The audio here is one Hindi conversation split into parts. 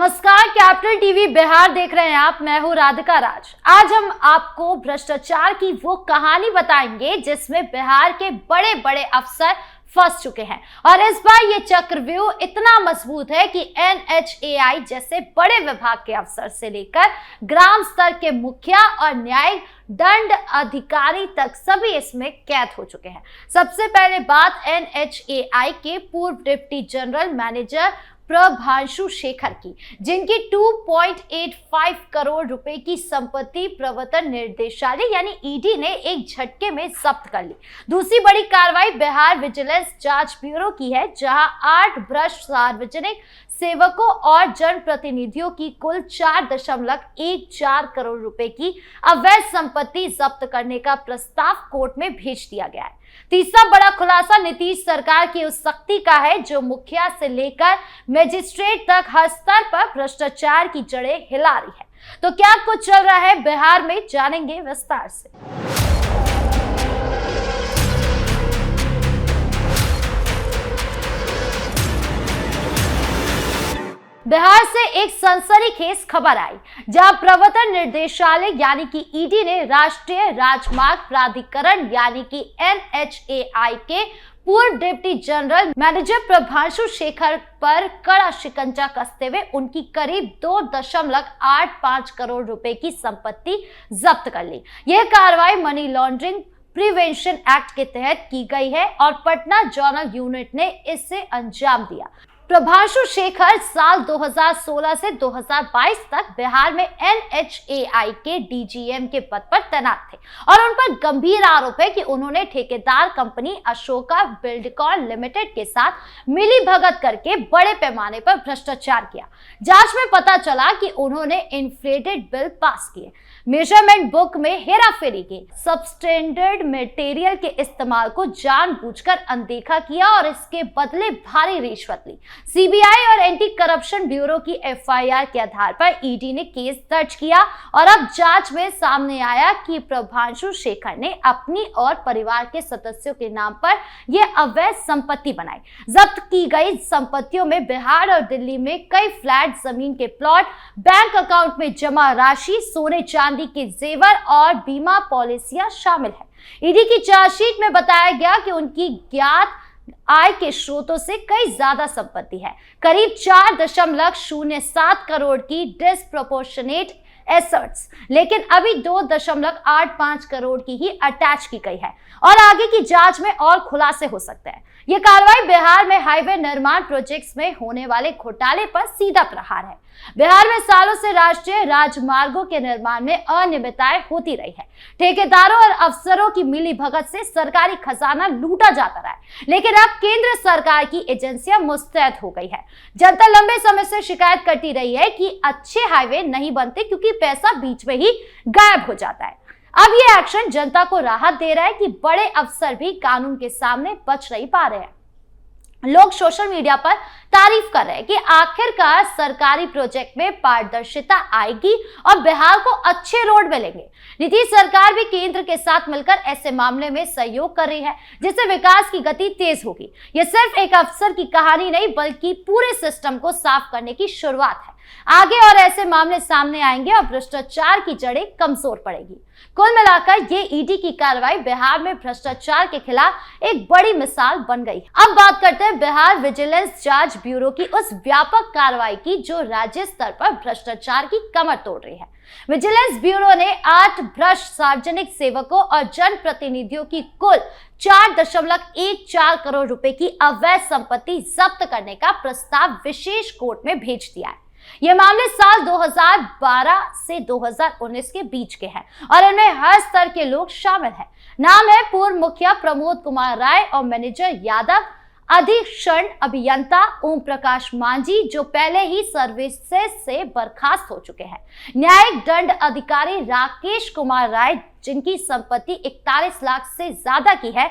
नमस्कार, कैपिटल टीवी बिहार देख रहे हैं आप। मैं हूं राधिका राज। आज हम आपको भ्रष्टाचार की वो कहानी बताएंगे जिसमें बिहार के बड़े बड़े अफसर फंस चुके हैं और इस बार ये चक्रव्यूह इतना मजबूत है कि NHAI जैसे बड़े विभाग के अफसर से लेकर ग्राम स्तर के मुखिया और न्यायिक दंड अधिकारी तक सभी इसमें कैद हो चुके हैं। सबसे पहले बात NHAI के पूर्व deputy general manager Prabhanshu Shekhar की, जिनकी 2.85 करोड़ रुपए की संपत्ति प्रवर्तन निर्देशालय यानी ईडी ने एक झटके में जब्त कर ली। दूसरी बड़ी कार्रवाई बिहार विजिलेंस जांच ब्यूरो की है, जहां 8 भ्रष्ट सार्वजनिक सेवकों और जनप्रतिनिधियों की कुल 4.14 करोड़ रुपए की अवैध संपत्ति जब्त करने का प्रस्ताव कोर्ट में भेज दिया गया है। तीसरा बड़ा खुलासा नीतीश सरकार की उस शक्ति का है जो मुखिया से लेकर मजिस्ट्रेट तक हर स्तर पर भ्रष्टाचार की जड़ें हिला रही है। तो क्या कुछ चल रहा है बिहार में, जानेंगे विस्तार से। बिहार से एक सनसनीखेज खबर आई, जहां प्रवर्तन निर्देशालय यानी कि ईडी ने राष्ट्रीय राजमार्ग प्राधिकरण यानी कि NHAI के पूर्व deputy general manager Prabhanshu Shekhar पर कड़ा शिकंजा कसते हुए उनकी करीब 2.85 करोड़ रुपए की संपत्ति जब्त कर ली। यह कार्रवाई मनी लॉन्ड्रिंग प्रिवेंशन एक्ट के तहत की गई है और पटना जोनल यूनिट ने इससे अंजाम दिया। प्रभांशु शेखर साल 2016 से 2022 तक बिहार में NHAI के DGM के पद पर तैनात थे और उन पर गंभीर आरोप है कि उन्होंने ठेकेदार कंपनी अशोका बिल्डकॉन लिमिटेड के साथ मिलीभगत करके बड़े पैमाने पर भ्रष्टाचार किया। जांच में पता चला कि उन्होंने इन्फ्लेटेड बिल पास किए, मेजरमेंट बुक में हेराफेरी की, सबस्टैंडर्ड मटेरियल के इस्तेमाल को जानबूझकर अनदेखा किया और इसके बदले भारी रिश्वत ली। सीबीआई और एंटी करप्शन ब्यूरो की FIR के आधार पर ईडी ने केस दर्ज किया और अब जांच में सामने आया कि प्रभांशु शेखर ने अपनी और परिवार के सदस्यों के नाम पर यह अवैध संपत्ति बनाई। जब्त की गई संपत्तियों में बिहार और दिल्ली में कई फ्लैट, जमीन के प्लॉट, बैंक अकाउंट में जमा राशि, सोने चांदी के जेवर और बीमा पॉलिसियां शामिल है। ईडी की चार्जशीट में बताया गया कि उनकी ज्ञात आय के स्रोतों से कई ज्यादा संपत्ति है। करीब 4.07 करोड़ की डिस्प्रोपोर्शनेट एसेट्स, लेकिन अभी 2.85 करोड़ की ही अटैच की गई है और आगे की जांच में और खुलासे हो सकते हैं। यह कार्रवाई बिहार में हाईवे निर्माण प्रोजेक्ट्स में होने वाले घोटाले पर सीधा प्रहार है। बिहार में सालों से राष्ट्रीय राजमार्गों के निर्माण में अनियमितताएं होती रही है। ठेकेदारों और अफसरों की मिलीभगत से सरकारी खजाना लूटा जाता रहा है, लेकिन अब केंद्र सरकार की एजेंसियां मुस्तैद हो गई है। जनता लंबे समय से शिकायत करती रही है कि अच्छे हाईवे नहीं बनते क्योंकि पैसा बीच में ही गायब हो जाता है। अब ये एक्शन जनता को राहत दे रहा है कि बड़े अफसर भी कानून के सामने बच नहीं पा रहे हैं। लोग सोशल मीडिया पर तारीफ कर रहे हैं कि आखिरकार सरकारी प्रोजेक्ट में पारदर्शिता आएगी और बिहार को अच्छे रोड मिलेंगे। नीतीश सरकार भी केंद्र के साथ मिलकर ऐसे मामले में सहयोग कर रही है, जिससे विकास की गति तेज होगी। यह सिर्फ एक अफसर की कहानी नहीं बल्कि पूरे सिस्टम को साफ करने की शुरुआत है। आगे और ऐसे मामले सामने आएंगे और भ्रष्टाचार की जड़ें कमजोर पड़ेगी। कुल मिलाकर ये ईडी की कार्रवाई बिहार में भ्रष्टाचार के खिलाफ एक बड़ी मिसाल बन गई। अब बात करते हैं बिहार विजिलेंस जांच ब्यूरो की उस व्यापक कार्रवाई की जो राज्य स्तर पर भ्रष्टाचार की कमर तोड़ रही है। विजिलेंस ब्यूरो ने 8 भ्रष्ट सार्वजनिक सेवकों और जनप्रतिनिधियों की कुल 4.14 करोड़ रुपए की अवैध संपत्ति जब्त करने का प्रस्ताव विशेष कोर्ट में भेज दिया है। ये मामले साल 2012 से 2019 के बीच के हैं और इनमें हर स्तर के लोग शामिल हैं। नाम है पूर्व मुखिया प्रमोद कुमार राय और मैनेजर यादव, अधीक्षण अभियंता ओम प्रकाश मांझी जो पहले ही सर्विसेज से बर्खास्त हो चुके हैं, न्यायिक दंड अधिकारी राकेश कुमार राय जिनकी संपत्ति 41 लाख से ज्यादा की है,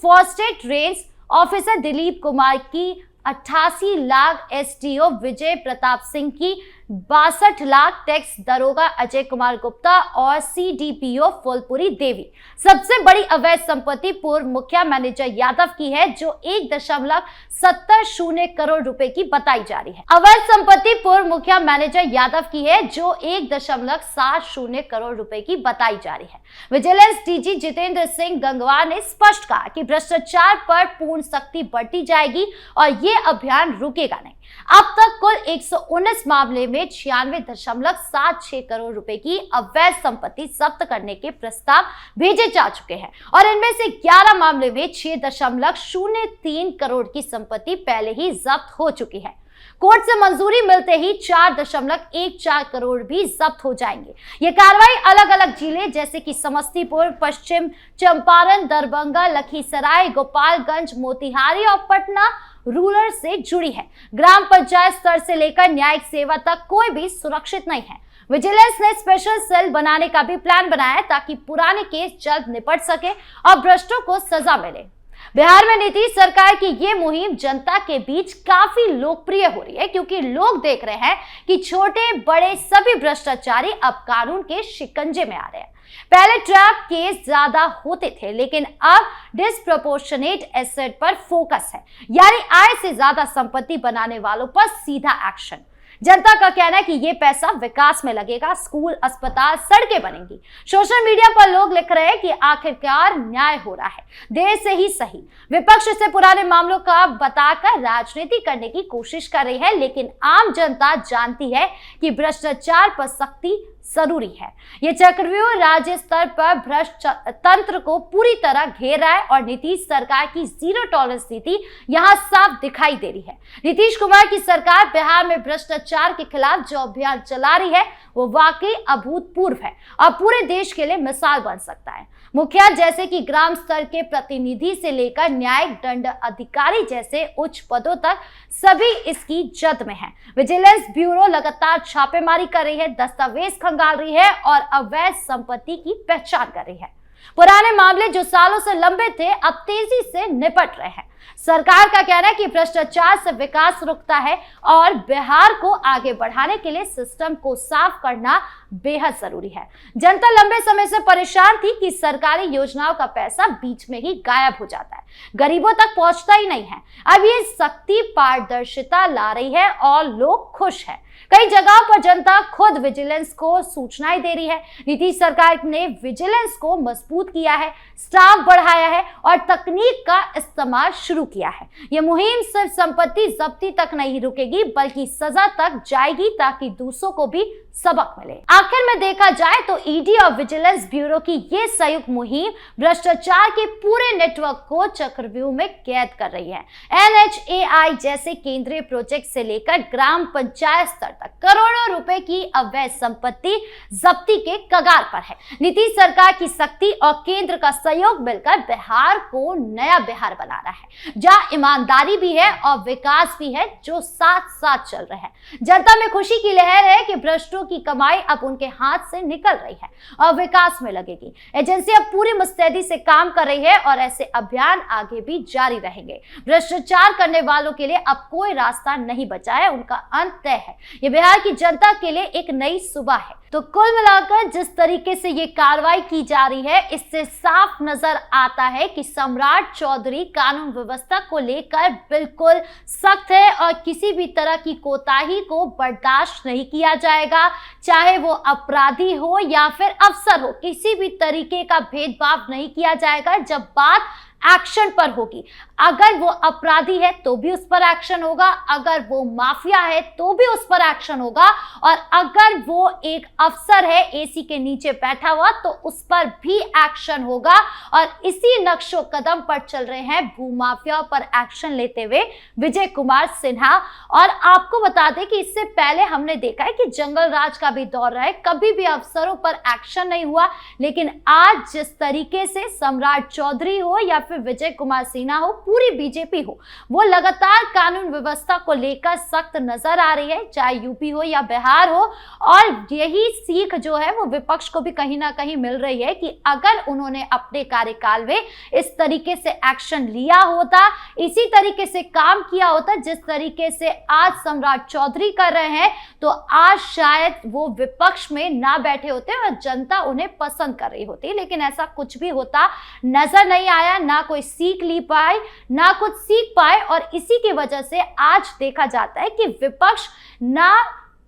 forest range officer Dilip Kumar की 88 लाख, SDO विजय प्रताप सिंह की 62 लाख, टैक्स दरोगा अजय कुमार गुप्ता और CDPO फुलपुरी देवी। सबसे बड़ी अवैध संपत्ति पूर्व मुखिया मैनेजर यादव की है, जो 1.70 करोड़ रुपए की बताई जा रही है। अवैध संपत्ति पूर्व मुखिया मैनेजर यादव की है, जो 1.70 करोड़ रुपए की बताई जा रही है। विजिलेंस DG जितेंद्र सिंह गंगवार ने स्पष्ट कहा कि भ्रष्टाचार पर पूर्ण सख्ती बरती जाएगी और ये अभियान रुकेगा नहीं। अब तक कुल 119 मामले में 96.76 करोड़ रुपए की अवैध संपत्ति जब्त करने के प्रस्ताव भेजे जा चुके हैं और इनमें से 11 मामले में 6.03 करोड़ की संपत्ति पहले ही जब्त हो चुकी है। कोर्ट से मंजूरी मिलते ही 4.14 करोड़ भी जब्त हो जाएंगे। ये कार्रवाई अलग अलग जिले जैसे कि समस्तीपुर, पश्चिम चंपारण, दरभंगा, लखीसराय, गोपालगंज, मोतिहारी और पटना रूरल से जुड़ी है। ग्राम पंचायत स्तर से लेकर न्यायिक सेवा तक कोई भी सुरक्षित नहीं है। विजिलेंस ने स्पेशल सेल बनाने का भी प्लान बनाया है ताकि पुराने केस जल्द निपट सके और भ्रष्टों को सजा मिले। बिहार में नीतीश सरकार की ये मुहिम जनता के बीच काफी लोकप्रिय हो रही है, क्योंकि लोग देख रहे हैं कि छोटे बड़े सभी भ्रष्टाचारी अब कानून के शिकंजे में आ रहे हैं। पहले ट्रैप केस ज्यादा होते थे, लेकिन अब डिस्प्रोपोर्शनेट एसेट पर फोकस है, यानी आय से ज्यादा संपत्ति बनाने वालों पर सीधा एक्शन। जनता का कहना है कि ये पैसा विकास में लगेगा, स्कूल, अस्पताल, सड़कें बनेंगी। सोशल मीडिया पर लोग लिख रहे हैं कि आखिरकार न्याय हो रहा है, देर से ही सही। विपक्ष से पुराने मामलों का बताकर राजनीति करने की कोशिश कर रही है, लेकिन आम जनता जानती है कि भ्रष्टाचार पर सख्ती जरूरी है। ये चक्रव्यूह राज्य स्तर पर भ्रष्ट तंत्र को पूरी तरह घेर रहा है और नीतीश सरकार की जीरो टॉलरेंस नीति यहां साफ दिखाई दे रही है। नीतीश कुमार की सरकार बिहार में भ्रष्टाचार के खिलाफ जो अभियान चला रही है वो वाकई अभूतपूर्व है और पूरे देश के लिए मिसाल बन सकता है। मुखिया जैसे कि ग्राम स्तर के प्रतिनिधि से लेकर न्यायिक दंड अधिकारी जैसे उच्च पदों तक सभी इसकी जद में हैं। विजिलेंस ब्यूरो लगातार छापेमारी कर रही है, दस्तावेज खंगाल रही है और अवैध संपत्ति की पहचान कर रही है। पुराने मामले जो सालों से लंबे थे अब तेजी से निपट रहे हैं। सरकार का कहना है कि भ्रष्टाचार से विकास रुकता है और बिहार को आगे बढ़ाने के लिए सिस्टम को साफ करना बेहद जरूरी है। जनता लंबे समय से परेशान थी कि सरकारी योजनाओं का पैसा बीच में ही गायब हो जाता है, गरीबों तक पहुंचता ही नहीं है। अब ये सख्ती पारदर्शिता ला रही है और लोग खुश हैं। कई जगहों पर जनता खुद विजिलेंस को सूचनाएं दे रही है। नीतीश सरकार ने विजिलेंस को मजबूत किया है, स्टाफ बढ़ाया है और तकनीक का इस्तेमाल शुरू किया है। ये मुहिम सिर्फ संपत्ति जब्ती तक नहीं रुकेगी, बल्कि सजा तक जाएगी ताकि दूसरों को भी सबक मिले। आखिर में देखा जाए तो ईडी और विजिलेंस ब्यूरो की ये संयुक्त मुहिम भ्रष्टाचार के पूरे नेटवर्क को चक्रव्यूह में कैद कर रही है। NHAI जैसे केंद्रीय प्रोजेक्ट से लेकर ग्राम पंचायत स्तर तक करोड़ों रुपए की अवैध संपत्ति जब्ती के कगार पर है। नीतीश सरकार की सख्ती और केंद्र का सहयोग मिलकर बिहार को नया बिहार बना रहा है, जहां ईमानदारी भी है और विकास भी है, जो साथ साथ चल रहे हैं। जनता में खुशी की लहर है कि भ्रष्टों की कमाई अब उनके हाथ से निकल रही है और विकास में लगेगी। एजेंसी अब पूरी मुस्तैदी से काम कर रही है और ऐसे अभियान आगे भी जारी रहेंगे। भ्रष्टाचार करने वालों के लिए अब कोई रास्ता नहीं बचा है, उनका अंत तय है। ये बिहार की जनता के लिए एक नई सुबह है। तो कुल मिलाकर जिस तरीके से ये कार्रवाई की जा रही है, इससे साफ नजर आता है कि सम्राट चौधरी कानून व्यवस्था को लेकर बिल्कुल सख्त है और किसी भी तरह की कोताही को बर्दाश्त नहीं किया जाएगा। चाहे वो अपराधी हो या फिर अफसर हो, किसी भी तरीके का भेदभाव नहीं किया जाएगा। जब बात एक्शन पर होगी, अगर वो अपराधी है तो भी उस पर एक्शन होगा, अगर वो माफिया है तो भी उस पर एक्शन होगा, और अगर वो एक अफसर है एसी के नीचे बैठा हुआ तो उस पर भी एक्शन होगा। और इसी नक्शो कदम पर चल रहे हैं भूमाफिया पर एक्शन लेते हुए विजय कुमार सिन्हा। और आपको बता दें कि इससे पहले हमने देखा है कि जंगल राज का भी दौर रहा है, कभी भी अफसरों पर एक्शन नहीं हुआ। लेकिन आज जिस तरीके से सम्राट चौधरी हो या फिर विजय कुमार सिन्हा हो, पूरी बीजेपी हो, वो लगातार कानून व्यवस्था को लेकर सख्त नजर आ रही है, चाहे यूपी हो या बिहार हो। और यही सीख जो है वो विपक्ष को भी कहीं ना कहीं मिल रही है कि अगर उन्होंने अपने कार्यकाल में इस तरीके से एक्शन लिया होता, इसी तरीके से काम किया होता जिस तरीके से आज सम्राट चौधरी कर रहे हैं, तो आज शायद वो विपक्ष में ना बैठे होते और जनता उन्हें पसंद कर रही होती। लेकिन ऐसा कुछ भी होता नजर नहीं आया, ना कोई सीख ली पाए, ना कुछ सीख पाए। और इसी की वजह से आज देखा जाता है कि विपक्ष ना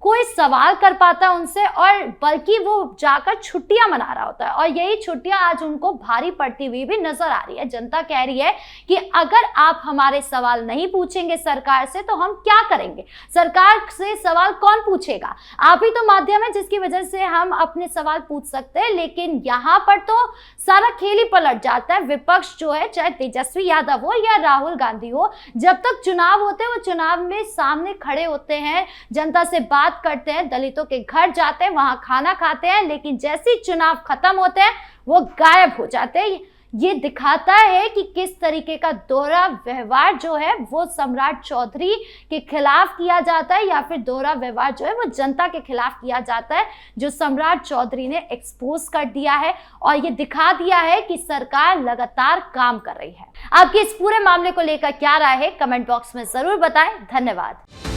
कोई सवाल कर पाता उनसे, और बल्कि वो जाकर छुट्टियां मना रहा होता है। और यही छुट्टियां आज उनको भारी पड़ती हुई भी नजर आ रही है। जनता कह रही है कि अगर आप हमारे सवाल नहीं पूछेंगे सरकार से तो हम क्या करेंगे, सरकार से सवाल कौन पूछेगा, आप ही तो माध्यम है जिसकी वजह से हम अपने सवाल पूछ सकते हैं। लेकिन यहाँ पर तो सारा खेल ही पलट जाता है। विपक्ष जो है, चाहे तेजस्वी यादव हो या राहुल गांधी हो, जब तक चुनाव होते हैं वो चुनाव में सामने खड़े होते हैं, जनता से बात करते हैं, दलितों के घर जाते हैं, वहां खाना खाते हैं, लेकिन जैसे ही चुनाव खत्म होते हैं वो गायब हो जाते हैं। ये दिखाता है कि किस तरीके का दोहरा व्यवहार जो है वो सम्राट चौधरी के खिलाफ किया जाता है, या फिर दोहरा व्यवहार जो है वो जनता के खिलाफ किया जाता है, जो सम्राट चौधरी ने एक्सपोज कर दिया है और ये दिखा दिया है कि सरकार लगातार काम कर रही है। आपकी इस पूरे मामले को लेकर क्या राय है, कमेंट बॉक्स में जरूर बताएं। धन्यवाद।